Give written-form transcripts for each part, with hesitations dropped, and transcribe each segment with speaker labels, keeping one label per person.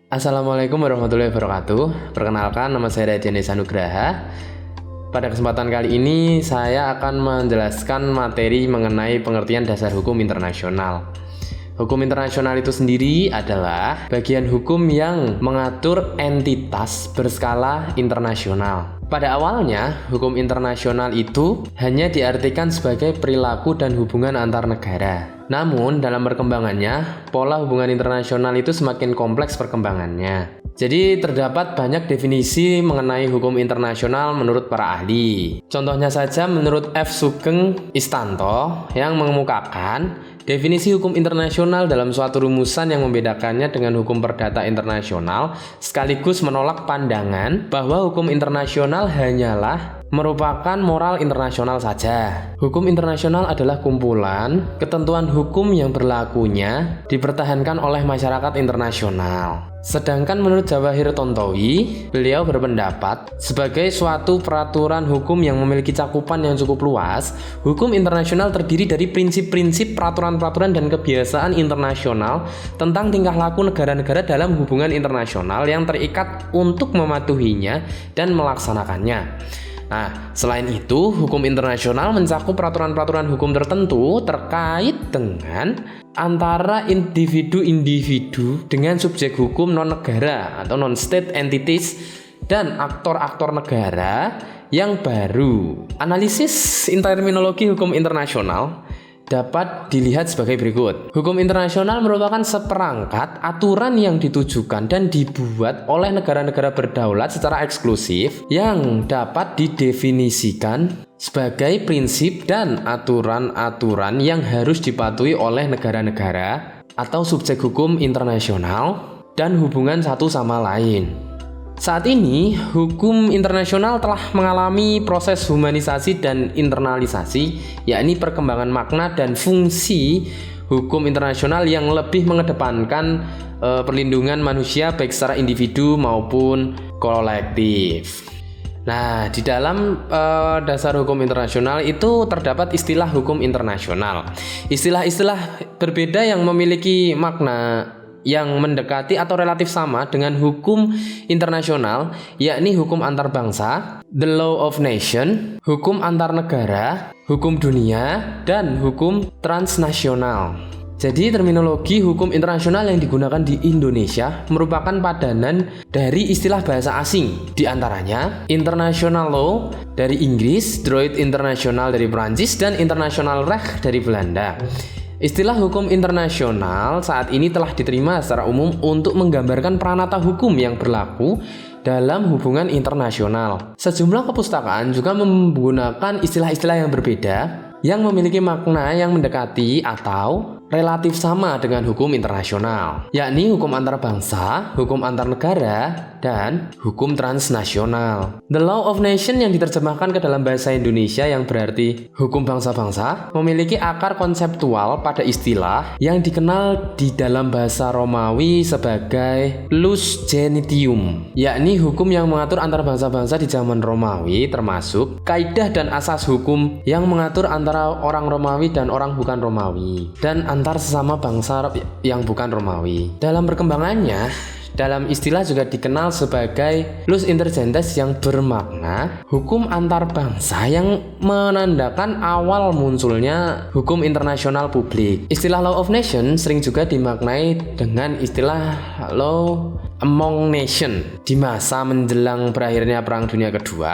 Speaker 1: Assalamualaikum warahmatullahi wabarakatuh. Perkenalkan, nama saya Radian Desa Nugraha. Pada kesempatan kali ini saya akan menjelaskan materi mengenai pengertian dasar hukum internasional. Hukum internasional itu sendiri adalah bagian hukum yang mengatur entitas berskala internasional. Pada awalnya, hukum internasional itu hanya diartikan sebagai perilaku dan hubungan antar negara. Namun, dalam perkembangannya, pola hubungan internasional itu semakin kompleks perkembangannya. Jadi, terdapat banyak definisi mengenai hukum internasional menurut para ahli. Contohnya saja menurut F. Sugeng Istanto yang mengemukakan definisi hukum internasional dalam suatu rumusan yang membedakannya dengan hukum perdata internasional, sekaligus menolak pandangan bahwa hukum internasional hanyalah merupakan moral internasional saja. Hukum internasional adalah kumpulan ketentuan hukum yang berlakunya dipertahankan oleh masyarakat internasional. Sedangkan menurut Jawahir Tontowi, beliau berpendapat sebagai suatu peraturan hukum yang memiliki cakupan yang cukup luas, hukum internasional terdiri dari prinsip-prinsip, peraturan-peraturan, dan kebiasaan internasional tentang tingkah laku negara-negara dalam hubungan internasional yang terikat untuk mematuhinya dan melaksanakannya. Nah, selain itu, hukum internasional mencakup peraturan-peraturan hukum tertentu terkait dengan antara individu-individu dengan subjek hukum non-negara atau non-state entities dan aktor-aktor negara yang baru. Analisis terminologi hukum internasional dapat dilihat sebagai berikut. Hukum internasional merupakan seperangkat aturan yang ditujukan dan dibuat oleh negara-negara berdaulat secara eksklusif yang dapat didefinisikan sebagai prinsip dan aturan-aturan yang harus dipatuhi oleh negara-negara atau subjek hukum internasional dan hubungan satu sama lain. Saat ini, hukum internasional telah mengalami proses humanisasi dan internalisasi, yakni perkembangan makna dan fungsi hukum internasional yang lebih mengedepankan perlindungan manusia baik secara individu maupun kolektif. Nah, di dalam dasar hukum internasional itu terdapat istilah hukum internasional. Istilah-istilah berbeda yang memiliki makna yang mendekati atau relatif sama dengan hukum internasional, yakni hukum antar bangsa, the law of nation, hukum antar negara, hukum dunia, dan hukum transnasional. Jadi terminologi hukum internasional yang digunakan di Indonesia merupakan padanan dari istilah bahasa asing, di antaranya international law dari Inggris, droit international dari Prancis, dan international recht dari Belanda. Istilah hukum internasional saat ini telah diterima secara umum untuk menggambarkan pranata hukum yang berlaku dalam hubungan internasional. Sejumlah kepustakaan juga menggunakan istilah-istilah yang berbeda yang memiliki makna yang mendekati atau relatif sama dengan hukum internasional, yakni hukum antar bangsa, hukum antar negara, dan hukum transnasional. The law of nation yang diterjemahkan ke dalam bahasa Indonesia yang berarti hukum bangsa-bangsa memiliki akar konseptual pada istilah yang dikenal di dalam bahasa Romawi sebagai ius genitium, yakni hukum yang mengatur antar bangsa-bangsa di zaman Romawi, termasuk kaidah dan asas hukum yang mengatur antara orang Romawi dan orang bukan Romawi, dan antar sesama bangsa yang bukan Romawi. Dalam perkembangannya, dalam istilah juga dikenal sebagai ius inter gentes yang bermakna hukum antar bangsa yang menandakan awal munculnya hukum internasional publik. Istilah law of nation sering juga dimaknai dengan istilah law among nation. Di masa menjelang berakhirnya Perang Dunia Kedua,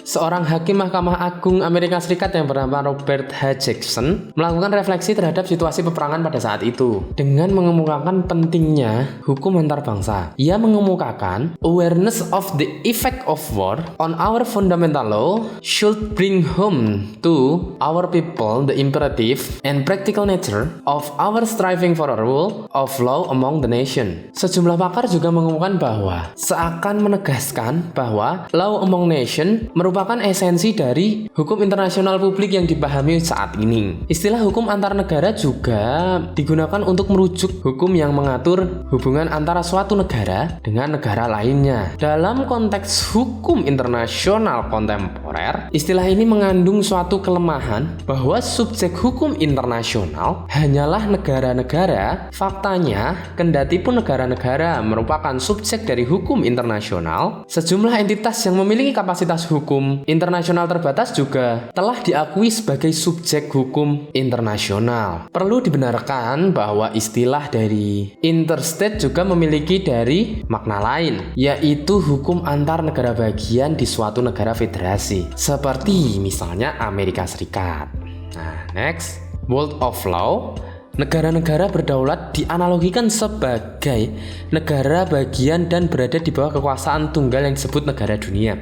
Speaker 1: seorang hakim Mahkamah Agung Amerika Serikat yang bernama Robert H. Jackson melakukan refleksi terhadap situasi peperangan pada saat itu dengan mengemukakan pentingnya hukum antar bangsa. Ia mengemukakan awareness of the effect of war on our fundamental law should bring home to our people the imperative and practical nature of our striving for a rule of law among the nation. Sejumlah pakar juga mengemukakan bahwa seakan menegaskan bahwa law among nation merupakan merupakan esensi dari hukum internasional publik yang dipahami saat ini. Istilah hukum antar negara juga digunakan untuk merujuk hukum yang mengatur hubungan antara suatu negara dengan negara lainnya. Dalam konteks hukum internasional kontemporer, istilah ini mengandung suatu kelemahan bahwa subjek hukum internasional hanyalah negara-negara. Faktanya, kendati pun negara-negara merupakan subjek dari hukum internasional, sejumlah entitas yang memiliki kapasitas hukum internasional terbatas juga telah diakui sebagai subjek hukum internasional. Perlu dibenarkan bahwa istilah dari interstate juga memiliki dari makna lain, yaitu hukum antar negara bagian di suatu negara federasi, seperti misalnya Amerika Serikat. Nah, next, world of law. Negara-negara berdaulat dianalogikan sebagai negara bagian dan berada di bawah kekuasaan tunggal yang disebut negara dunia.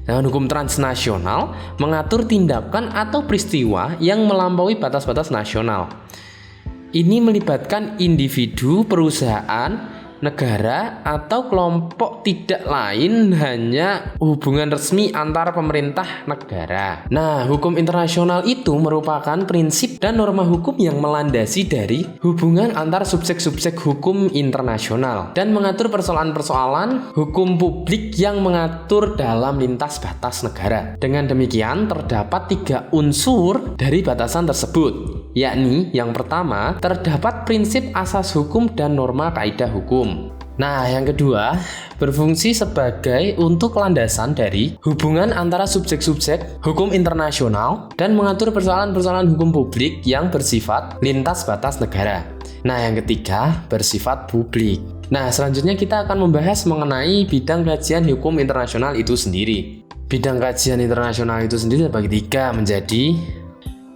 Speaker 1: Nah, hukum transnasional mengatur tindakan atau peristiwa yang melampaui batas-batas nasional. Ini melibatkan individu, perusahaan, negara, atau kelompok tidak lain, hanya hubungan resmi antar pemerintah negara. Nah, hukum internasional itu merupakan prinsip dan norma hukum yang melandasi dari hubungan antar subjek-subjek hukum internasional dan mengatur persoalan-persoalan hukum publik yang mengatur dalam lintas batas negara. Dengan demikian, terdapat 3 unsur dari batasan tersebut, yakni yang pertama, terdapat prinsip asas hukum dan norma kaidah hukum. Nah, yang kedua, berfungsi sebagai untuk landasan dari hubungan antara subjek-subjek hukum internasional dan mengatur persoalan-persoalan hukum publik yang bersifat lintas batas negara. Nah, yang ketiga, bersifat publik. Nah, selanjutnya kita akan membahas mengenai bidang kajian hukum internasional itu sendiri. Bidang kajian internasional itu sendiri terbagi 3 menjadi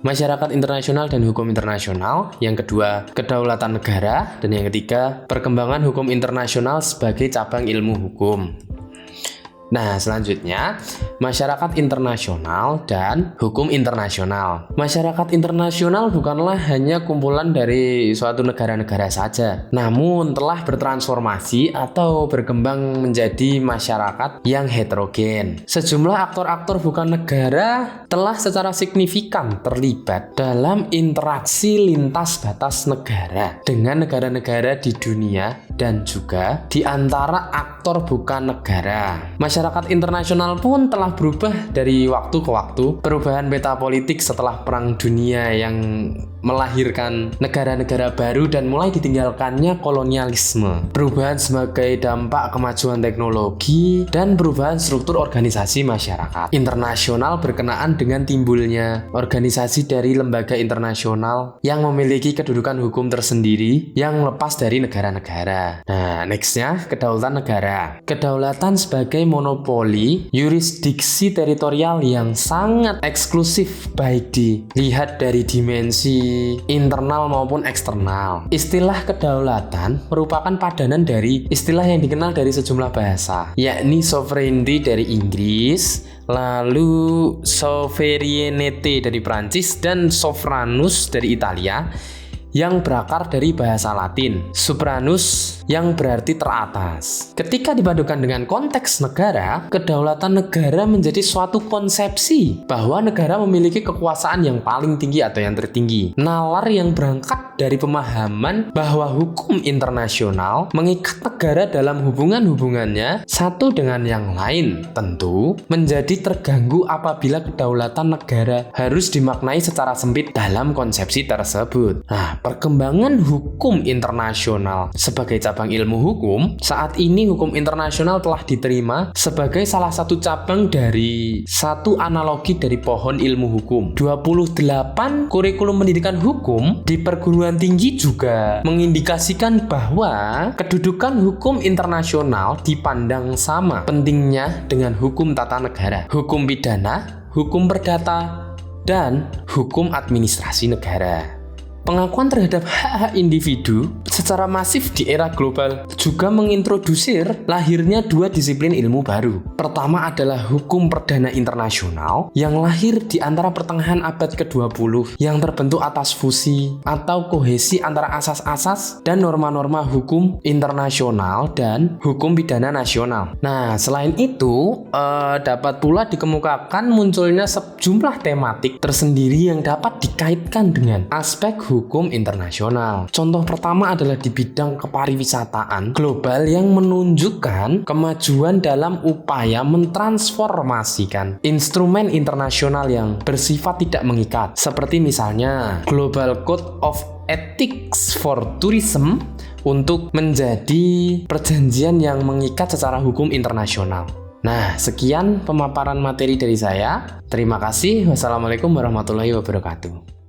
Speaker 1: masyarakat internasional dan hukum internasional, yang kedua kedaulatan negara, dan yang ketiga perkembangan hukum internasional sebagai cabang ilmu hukum. Nah, selanjutnya masyarakat internasional dan hukum internasional. Masyarakat internasional bukanlah hanya kumpulan dari suatu negara-negara saja, namun telah bertransformasi atau berkembang menjadi masyarakat yang heterogen. Sejumlah aktor-aktor bukan negara telah secara signifikan terlibat dalam interaksi lintas batas negara dengan negara-negara di dunia dan juga di antara aktor bukan negara. Masyarakat internasional pun telah berubah dari waktu ke waktu. Perubahan peta politik setelah Perang Dunia yang melahirkan negara-negara baru dan mulai ditinggalkannya kolonialisme. Perubahan sebagai dampak kemajuan teknologi dan perubahan struktur organisasi masyarakat internasional berkenaan dengan timbulnya organisasi dari lembaga internasional yang memiliki kedudukan hukum tersendiri yang lepas dari negara-negara. Nah, nextnya kedaulatan negara. Kedaulatan sebagai monopoli yurisdiksi teritorial yang sangat eksklusif, baik dilihat dari dimensi internal maupun eksternal. Istilah kedaulatan merupakan padanan dari istilah yang dikenal dari sejumlah bahasa, yakni sovereignty dari Inggris, lalu sovereignty dari Prancis, dan sovranus dari Italia yang berakar dari bahasa Latin, supranus yang berarti teratas. Ketika dipadukan dengan konteks negara, kedaulatan negara menjadi suatu konsepsi bahwa negara memiliki kekuasaan yang paling tinggi atau yang tertinggi. Nalar yang berangkat dari pemahaman bahwa hukum internasional mengikat negara dalam hubungan-hubungannya satu dengan yang lain, tentu menjadi terganggu apabila kedaulatan negara harus dimaknai secara sempit dalam konsepsi tersebut. Nah, perkembangan hukum internasional sebagai cabang ilmu hukum, saat ini hukum internasional telah diterima sebagai salah satu cabang dari satu analogi dari pohon ilmu hukum. 28 kurikulum pendidikan hukum di perguruan tinggi juga mengindikasikan bahwa kedudukan hukum internasional dipandang sama pentingnya dengan hukum tata negara, hukum pidana, hukum perdata, dan hukum administrasi negara. Pengakuan terhadap hak-hak individu secara masif di era global juga mengintrodusir lahirnya dua disiplin ilmu baru. Pertama adalah hukum perdana internasional yang lahir di antara pertengahan abad ke-20 yang terbentuk atas fusi atau kohesi antara asas-asas dan norma-norma hukum internasional dan hukum pidana nasional. Nah, selain itu dapat pula dikemukakan munculnya sejumlah tematik tersendiri yang dapat dikaitkan dengan aspek hukum internasional. Contoh pertama adalah di bidang kepariwisataan global yang menunjukkan kemajuan dalam upaya mentransformasikan instrumen internasional yang bersifat tidak mengikat, seperti misalnya Global Code of Ethics for Tourism untuk menjadi perjanjian yang mengikat secara hukum internasional. Nah, sekian pemaparan materi dari saya. Terima kasih. Wassalamualaikum warahmatullahi wabarakatuh.